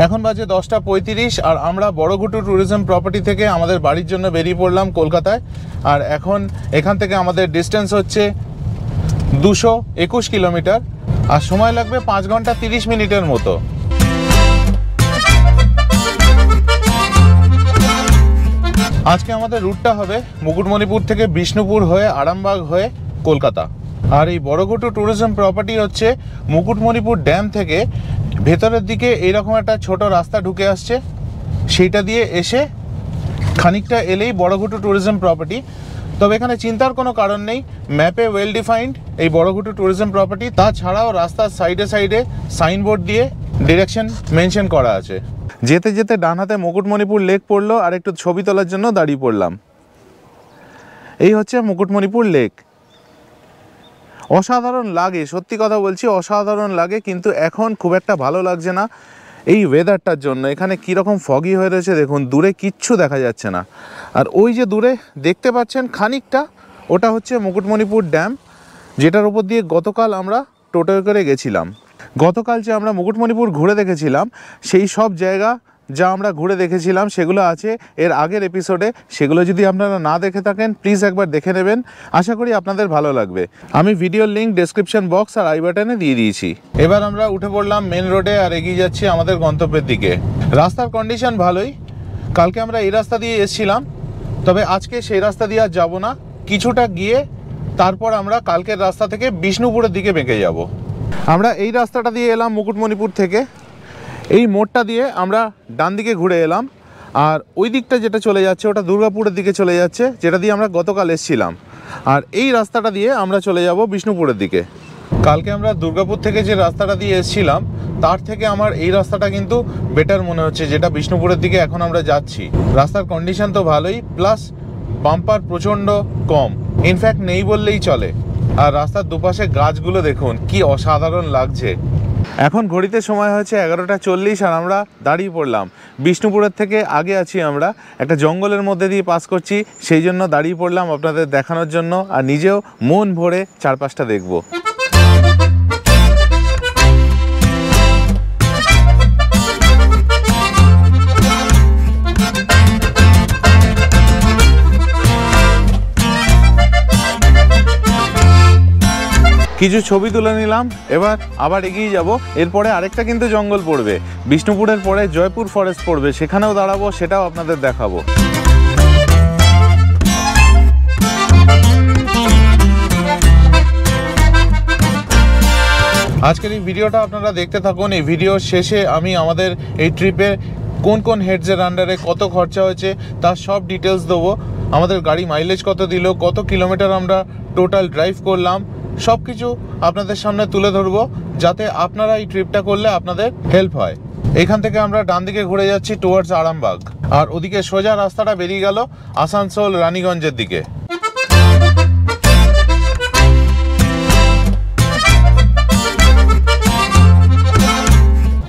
এখন বাজে 10:35 আর আমরা বড়ঘুটু ট্যুরিজম প্রপার্টি থেকে আমাদের বাড়ির জন্য বেরিয়ে পড়লাম কলকাতায়। আর এখন এখান থেকে আমাদের ডিস্টেন্স হচ্ছে 221 কিলোমিটার আর সময় লাগবে 5 ঘন্টা 30 মিনিটের মতো। আজকে আমাদের রুটটা হবে মুকুটমণিপুর থেকে বিষ্ণুপুর হয়ে আরামবাগ হয়ে কলকাতা। আর এই বড়ঘুটু ট্যুরিজম প্রপার্টি হচ্ছে মুকুটমণিপুর ড্যাম থেকে ভেতরের দিকে এইরকম একটা ছোট রাস্তা ঢুকে আসছে, সেইটা দিয়ে এসে খানিকটা এলেই বড়ঘুটু ট্যুরিজম প্রপার্টি। তবে এখানে চিন্তার কোনো কারণ নেই, ম্যাপে ওয়েল ডিফাইন্ড এই বড়ঘুটু ট্যুরিজম প্রপার্টি। তাছাড়াও রাস্তার সাইডে সাইডে সাইনবোর্ড দিয়ে ডিরেকশন মেনশন করা আছে। যেতে যেতে ডান হাতে মুকুটমণিপুর লেক পড়লো আর একটু ছবি তোলার জন্য দাঁড়িয়ে পড়লাম। এই হচ্ছে মুকুটমণিপুর লেক। অসাধারণ লাগে, সত্যি কথা বলছি অসাধারণ লাগে, কিন্তু এখন খুব একটা ভালো লাগছে না এই ওয়েদারটার জন্য। এখানে কীরকম ফগি হয়ে রয়েছে দেখুন, দূরে কিচ্ছু দেখা যাচ্ছে না। আর ওই যে দূরে দেখতে পাচ্ছেন খানিকটা, ওটা হচ্ছে মুকুটমণিপুর ড্যাম, যেটার উপর দিয়ে গতকাল আমরা টোটোয় করে গেছিলাম। গতকাল যে আমরা মুকুটমণিপুর ঘুরে দেখেছিলাম সেই সব জায়গা যা আমরা ঘুরে দেখেছিলাম সেগুলো আছে এর আগের এপিসোডে। সেগুলো যদি আপনারা না দেখে থাকেন প্লিজ একবার দেখে নেবেন, আশা করি আপনাদের ভালো লাগবে। আমি ভিডিওর লিঙ্ক ডেসক্রিপশন বক্স আর আই বাটনে দিয়ে দিয়েছি। এবার আমরা উঠে পড়লাম মেন রোডে আর এগিয়ে যাচ্ছি আমাদের গন্তব্যের দিকে। রাস্তার কন্ডিশন ভালোই, কালকে আমরা এই রাস্তা দিয়ে এসেছিলাম, তবে আজকে সেই রাস্তা দিয়ে আর যাবো না, কিছুটা গিয়ে তারপর আমরা কালকের রাস্তা থেকে বিষ্ণুপুরের দিকে বেঁকে যাব। আমরা এই রাস্তাটা দিয়ে এলাম মুকুটমণিপুর থেকে, এই মোড়টা দিয়ে আমরা ডান দিকে ঘুরে এলাম, আর ওই দিকটা যেটা চলে যাচ্ছে ওটা দুর্গাপুরের দিকে চলে যাচ্ছে, যেটা দিয়ে আমরা গতকাল এসেছিলাম। আর এই রাস্তাটা দিয়ে আমরা চলে যাব বিষ্ণুপুরের দিকে। কালকে আমরা দুর্গাপুর থেকে যে রাস্তাটা দিয়ে এসেছিলাম তার থেকে আমার এই রাস্তাটা কিন্তু বেটার মনে হচ্ছে, যেটা বিষ্ণুপুরের দিকে এখন আমরা যাচ্ছি। রাস্তার কন্ডিশন তো ভালোই, প্লাস বাম্পার প্রচণ্ড কম, ইনফ্যাক্ট নেই বললেই চলে। আর রাস্তার দুপাশে গাছগুলো দেখুন কি অসাধারণ লাগছে। এখন ঘড়িতে সময় হয়েছে 11:40 আর আমরা দাঁড়িয়ে পড়লাম। বিষ্ণুপুরের থেকে আগে আছি আমরা, একটা জঙ্গলের মধ্যে দিয়ে পাস করছি, সেই জন্য দাঁড়িয়ে পড়লাম আপনাদের দেখানোর জন্য, আর নিজেও মন ভরে চারপাশটা দেখব। কিছু ছবি তুলে নিলাম, এবার আবার এগিয়ে যাব। এরপরে আরেকটা কিন্তু জঙ্গল পড়বে, বিষ্ণুপুরের পরে জয়পুর ফরেস্ট পড়বে, সেখানেও দাঁড়াবো, সেটাও আপনাদের দেখাবো। আজকের এই ভিডিওটা আপনারা দেখতে থাকুন। এই ভিডিওর শেষে আমি আমাদের এই ট্রিপে কোন কোন হেডসের আন্ডারে কত খরচা হয়েছে তার সব ডিটেলস দেবো। আমাদের গাড়ি মাইলেজ কত দিল, কত কিলোমিটার আমরা টোটাল ড্রাইভ করলাম, সব কিছু আপনাদের সামনে তুলে ধরবো, যাতে আপনারা এই ট্রিপটা করলে আপনাদের হেল্প হয়। এখান থেকে আমরা ডান দিকে ঘুরে যাচ্ছি টুয়ার্ডস আরামবাগ, আর ওদিকে সোজা রাস্তাটা বেরিয়ে গেল আসানসোল রানীগঞ্জের দিকে।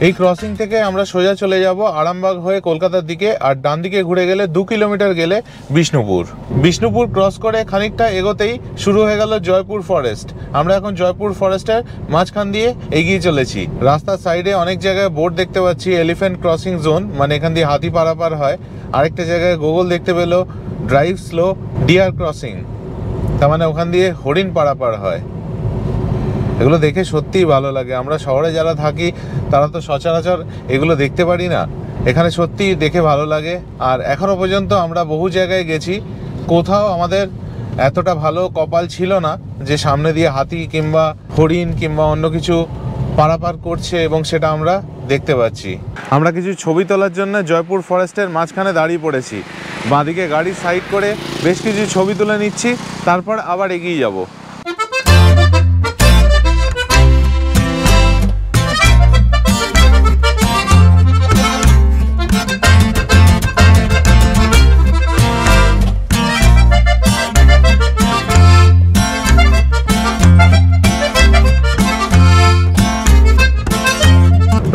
এই ক্রসিং থেকে আমরা সোজা চলে যাব আরামবাগ হয়ে কলকাতার দিকে, আর ডান দিকে ঘুরে গেলে 2 কিলোমিটার গেলে বিষ্ণুপুর। বিষ্ণুপুর ক্রস করে খানিকটা এগোতেই শুরু হয়ে গেল জয়পুর ফরেস্ট। আমরা এখন জয়পুর ফরেস্টের মাঝখান দিয়ে এগিয়ে চলেছি। রাস্তার সাইডে অনেক জায়গায় বোর্ড দেখতে পাচ্ছি, এলিফ্যান্ট ক্রসিং জোন, মানে এখান দিয়ে হাতি পারাপার হয়। আরেকটা জায়গায় গুগল দেখতে পেলো ড্রাইভ স্লো ডিয়ার ক্রসিং, তার মানে ওখান দিয়ে হরিণ পারাপার হয়। এগুলো দেখে সত্যিই ভালো লাগে। আমরা শহরে যারা থাকি তারা তো সচরাচর এগুলো দেখতে পারি না, এখানে সত্যি দেখে ভালো লাগে। আর এখনও পর্যন্ত আমরা বহু জায়গায় গেছি, কোথাও আমাদের এতটা ভালো কপাল ছিল না যে সামনে দিয়ে হাতি কিংবা হরিণ কিংবা অন্য কিছু পারাপার করছে এবং সেটা আমরা দেখতে পাচ্ছি। আমরা কিছু ছবি তোলার জন্য জয়পুর ফরেস্টের মাঝখানে দাঁড়িয়ে পড়েছি। বাঁদিকে গাড়ি সাইড করে বেশ কিছু ছবি তুলে নিচ্ছি, তারপর আবার এগিয়ে যাব।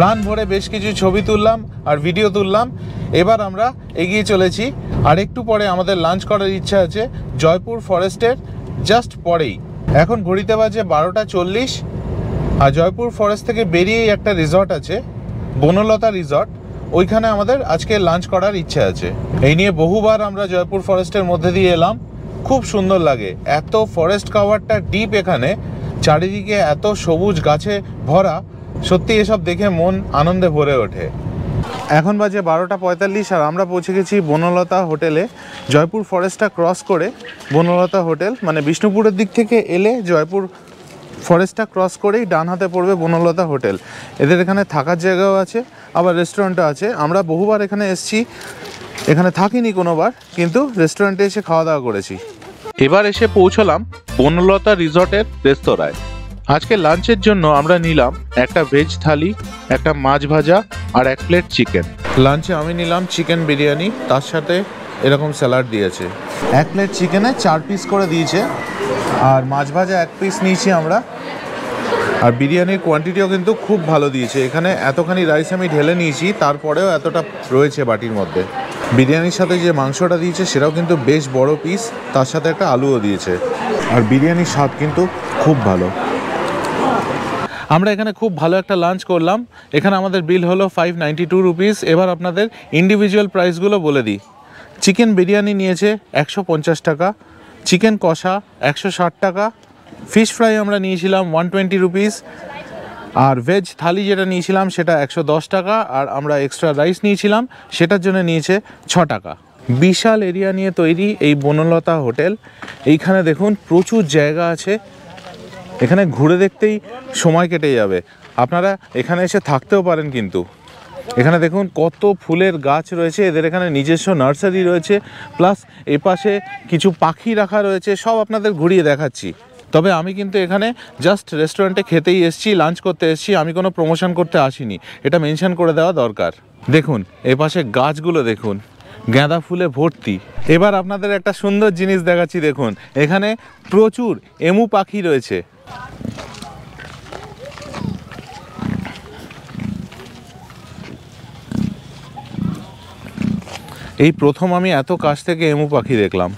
প্রাণ ভরে বেশ কিছু ছবি তুললাম আর ভিডিও তুললাম। এবার আমরা এগিয়ে চলেছি, আর একটু পরে আমাদের লাঞ্চ করার ইচ্ছা আছে জয়পুর ফরেস্টের জাস্ট পরেই। এখন ঘড়িতে বাজে 12:40, আর জয়পুর ফরেস্ট থেকে বেরিয়েই একটা রিসর্ট আছে, বনলতা রিসর্ট। ওইখানে আমাদের আজকে লাঞ্চ করার ইচ্ছে আছে। এই নিয়ে বহুবার আমরা জয়পুর ফরেস্টের মধ্যে দিয়ে এলাম, খুব সুন্দর লাগে। এত ফরেস্ট কাভারটা ডিপ, এখানে চারিদিকে এত সবুজ গাছে ভরা, সত্যি এসব দেখে মন আনন্দে ভরে ওঠে। এখন বাজে 12:45 আর আমরা পৌঁছে গেছি বনলতা হোটেলে। জয়পুর ফরেস্টটা ক্রস করে বনলতা হোটেল, মানে বিষ্ণুপুরের দিক থেকে এলে জয়পুর ফরেস্টটা ক্রস করেই ডান হাতে পড়বে বনলতা হোটেল। এদের এখানে থাকার জায়গাও আছে, আবার রেস্টুরেন্টও আছে। আমরা বহুবার এখানে এসেছি, এখানে থাকিনি কোনোবার, কিন্তু রেস্টুরেন্টে এসে খাওয়া দাওয়া করেছি। এবার এসে পৌঁছলাম বনলতা রিসর্টের রেস্তোরাঁয়। আজকে লাঞ্চের জন্য আমরা নিলাম একটা ভেজ থালি, একটা মাছ ভাজা আর 1 প্লেট চিকেন। লাঞ্চে আমি নিলাম চিকেন বিরিয়ানি, তার সাথে এরকম স্যালাড দিয়েছে। 1 প্লেট চিকেনে 4 পিস করে দিয়েছে, আর মাছ ভাজা 1 পিস নিয়েছি আমরা। আর বিরিয়ানির কোয়ান্টিটিও কিন্তু খুব ভালো দিয়েছে। এখানে এতখানি রাইস আমি ঢেলে নিয়েছি, তারপরেও এতটা রয়েছে বাটির মধ্যে। বিরিয়ানির সাথে যে মাংসটা দিয়েছে সেটাও কিন্তু বেশ বড় পিস, তার সাথে একটা আলুও দিয়েছে। আর বিরিয়ানির স্বাদ কিন্তু খুব ভালো। আমরা এখানে খুব ভালো একটা লাঞ্চ করলাম। এখানে আমাদের বিল হলো 592 রুপিস। এবার আপনাদের ইন্ডিভিজুয়াল প্রাইসগুলো বলে দিই। চিকেন বিরিয়ানি নিয়েছে 150 টাকা, চিকেন কষা 160 টাকা, ফিশ ফ্রাই আমরা নিয়েছিলাম 120 রুপিস, আর ভেজ থালি যেটা নিয়েছিলাম সেটা 110 টাকা, আর আমরা এক্সট্রা রাইস নিয়েছিলাম সেটার জন্য নিয়েছে 6 টাকা। বিশাল এরিয়া নিয়ে তৈরি এই বনলতা হোটেল। এইখানে দেখুন প্রচুর জায়গা আছে, এখানে ঘুরে দেখতেই সময় কেটে যাবে। আপনারা এখানে এসে থাকতেও পারেন, কিন্তু এখানে দেখুন কত ফুলের গাছ রয়েছে। এদের এখানে নিজস্ব নার্সারি রয়েছে, প্লাস এপাশে কিছু পাখি রাখা রয়েছে। সব আপনাদের ঘুরিয়ে দেখাচ্ছি। তবে আমি কিন্তু এখানে জাস্ট রেস্টুরেন্টে খেতেই এসেছি, লাঞ্চ করতে এসেছি, আমি কোনো প্রমোশন করতে আসিনি, এটা মেনশন করে দেওয়া দরকার। দেখুন এপাশে গাছগুলো দেখুন, গাঁদা ফুলে ভর্তি। এবার আপনাদের একটা সুন্দর জিনিস দেখাচ্ছি, দেখুন এখানে প্রচুর এমু পাখি রয়েছে। এই প্রথম আমি এত কাছ থেকে এমু পাখি দেখলাম।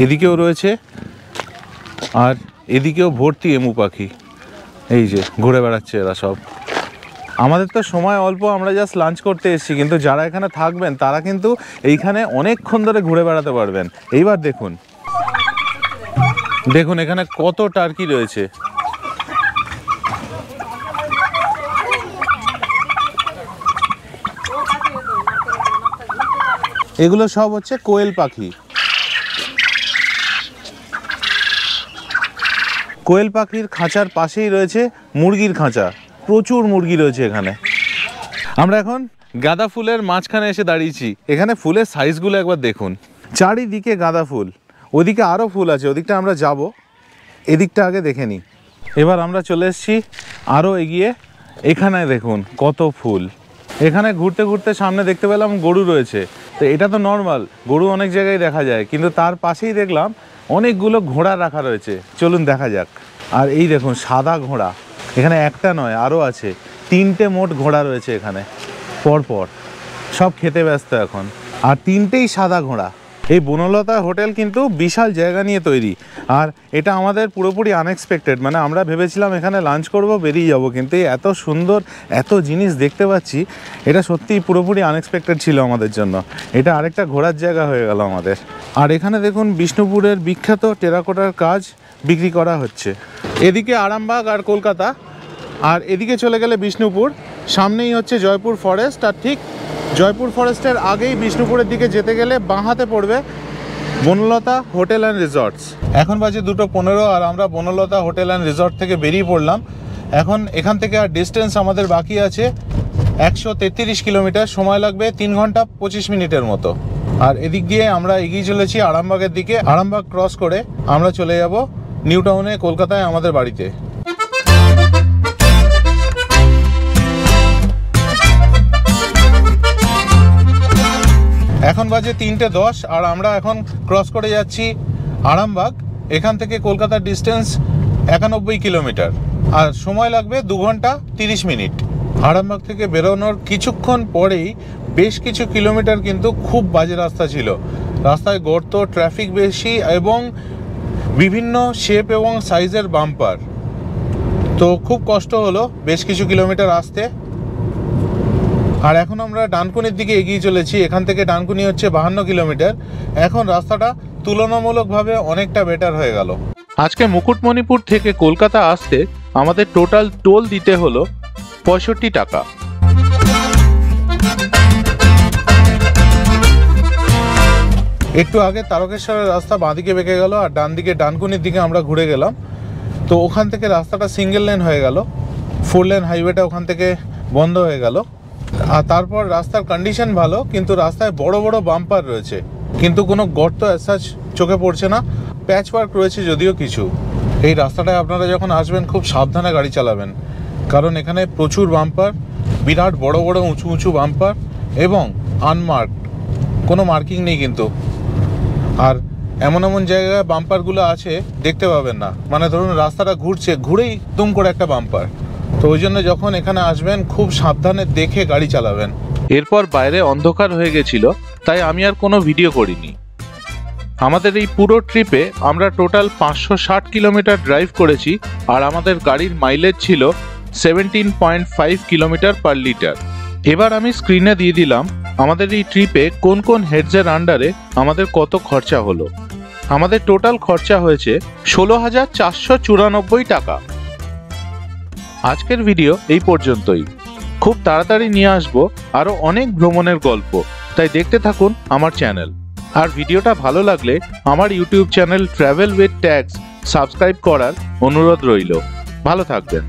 এদিকেও রয়েছে আর এদিকেও ভর্তি এমু পাখি, এই যে ঘুরে বেড়াচ্ছে এরা সব। আমাদের তো সময় অল্প, আমরা জাস্ট লাঞ্চ করতে এসেছি, কিন্তু যারা এখানে থাকবেন তারা কিন্তু এইখানে অনেকক্ষণ ধরে ঘুরে বেড়াতে পারবেন। এইবার দেখুন, দেখুন এখানে কত টার্কি রয়েছে। এগুলো সব হচ্ছে কোয়েল পাখি। কোয়েল পাখির খাঁচার পাশেই রয়েছে মুরগির খাঁচা, প্রচুর মুরগি রয়েছে এখানে। আমরা এখন গাঁদা ফুলের মাঝখানে এসে দাঁড়িয়েছি। এখানে ফুলের সাইজগুলো একবার দেখুন, চারিদিকে গাঁদা ফুল। ওদিকে আরও ফুল আছে, ওদিকটা আমরা যাব, এদিকটা আগে দেখে নিই। এবার আমরা চলে এসেছি আরও এগিয়ে, এখানে দেখুন কত ফুল। এখানে ঘুরতে ঘুরতে সামনে দেখতে পেলাম গরু রয়েছে। তো এটা তো নর্মাল, গরু অনেক জায়গায় দেখা যায়, কিন্তু তার পাশেই দেখলাম অনেকগুলো ঘোড়া রাখা রয়েছে। চলুন দেখা যাক। আর এই দেখুন সাদা ঘোড়া, এখানে একটা নয় আরও আছে, 3টে মোট ঘোড়া রয়েছে এখানে পরপর, সব খেতে ব্যস্ত এখন, আর 3টেই সাদা ঘোড়া। এই বনলতা হোটেল কিন্তু বিশাল জায়গা নিয়ে তৈরি, আর এটা আমাদের পুরোপুরি আনএক্সপেক্টেড। মানে আমরা ভেবেছিলাম এখানে লাঞ্চ করব, বেরিয়ে যাব, কিন্তু এত সুন্দর এত জিনিস দেখতে পাচ্ছি, এটা সত্যিই পুরোপুরি আনএক্সপেক্টেড ছিল আমাদের জন্য। এটা আরেকটা ঘোরার জায়গা হয়ে গেল আমাদের। আর এখানে দেখুন বিষ্ণুপুরের বিখ্যাত টেরাকোটার কাজ বিক্রি করা হচ্ছে। এদিকে আরামবাগ আর কলকাতা, আর এদিকে চলে গেলে বিষ্ণুপুর। সামনেই হচ্ছে জয়পুর ফরেস্ট, আর ঠিক জয়পুর ফরেস্টের আগেই বিষ্ণুপুরের দিকে যেতে গেলে বাঁ হাতে পড়বে বনলতা হোটেল অ্যান্ড রিসর্টস। এখন বাজে 2:15 আর আমরা বনলতা হোটেল অ্যান্ড রিসর্ট থেকে বেরিয়ে পড়লাম। এখন এখান থেকে আর ডিস্টেন্স আমাদের বাকি আছে 133 কিলোমিটার, সময় লাগবে 3 ঘন্টা 25 মিনিটের মতো। আর এদিক দিয়ে আমরা এগিয়ে চলেছি আরামবাগের দিকে। আরামবাগ ক্রস করে আমরা চলে যাব নিউ টাউনে, কলকাতায় আমাদের বাড়িতে। এখন বাজে 3:10 আর আমরা এখন ক্রস করে যাচ্ছি আরামবাগ। এখান থেকে কলকাতার ডিস্টেন্স 91 কিলোমিটার, আর সময় লাগবে 2 ঘন্টা 30 মিনিট। আরামবাগ থেকে বেরোনোর কিছুক্ষণ পরেই বেশ কিছু কিলোমিটার কিন্তু খুব বাজে রাস্তা ছিল। রাস্তায় গর্ত, ট্রাফিক বেশি এবং বিভিন্ন শেপ এবং সাইজের বাম্পার। তো খুব কষ্ট হলো বেশ কিছু কিলোমিটার আসতে। আর এখন আমরা ডানকুনির দিকে এগিয়ে চলেছি। এখান থেকে ডানকুনি হচ্ছে 52 কিলোমিটার। এখন রাস্তাটা তুলনামূলকভাবে অনেকটা বেটার হয়ে গেল। আজকে মুকুটমণিপুর থেকে কলকাতা আসতে আমাদের টোটাল টোল দিতে হলো 65 টাকা। একটু আগে তারকেশ্বরের রাস্তা বাঁদিকে বেঁকে গেল আর ডান দিকে ডানকুনির দিকে আমরা ঘুরে গেলাম। তো ওখান থেকে রাস্তাটা সিঙ্গেল লেন হয়ে গেল, 4 লেন হাইওয়েটা ওখান থেকে বন্ধ হয়ে গেল। আর তারপর রাস্তার কন্ডিশন ভালো, কিন্তু রাস্তায় বড় বড় বাম্পার রয়েছে, কিন্তু কোনো গর্ত অ্যাজ চোখে পড়ছে না। প্যাচ ওয়ার্ক রয়েছে যদিও কিছু। এই রাস্তাটায় আপনারা যখন আসবেন খুব সাবধানে গাড়ি চালাবেন, কারণ এখানে প্রচুর বাম্পার, বিরাট বড় বড় উঁচু উঁচু বাম্পার এবং আনমার্কড, কোনো মার্কিং নেই কিন্তু। আর এমন এমন জায়গায় বাম্পারগুলো আছে দেখতে পাবেন না, মানে ধরুন রাস্তাটা ঘুরছে, ঘুরেই তুম করে একটা বাম্পার। তো ওই জন্য যখন এখানে আসবেন খুব সাবধানে দেখে গাড়ি চালাবেন। এরপর বাইরে অন্ধকার হয়ে গেছিল, তাই আমি আর কোনো ভিডিও করিনি। আমাদের এই পুরো ট্রিপে আমরা টোটাল 560 কিলোমিটার ড্রাইভ করেছি, আর আমাদের গাড়ির মাইলেজ ছিল 17.5 কিলোমিটার পার লিটার। এবার আমি স্ক্রিনে দিয়ে দিলাম আমাদের এই ট্রিপে কোন কোন হেডসের আন্ডারে আমাদের কত খরচা হলো। আমাদের টোটাল খরচা হয়েছে 16,494 টাকা। আজকের ভিডিও এই পর্যন্তই। খুব তাড়াতাড়ি নিয়ে আসবো আরো অনেক ভ্রমণের গল্প, তাই দেখতে থাকুন আমার চ্যানেল। আর ভিডিওটা ভালো লাগলে আমার YouTube channel travel with tags subscribe করার অনুরোধ রইল। ভালো থাকবেন।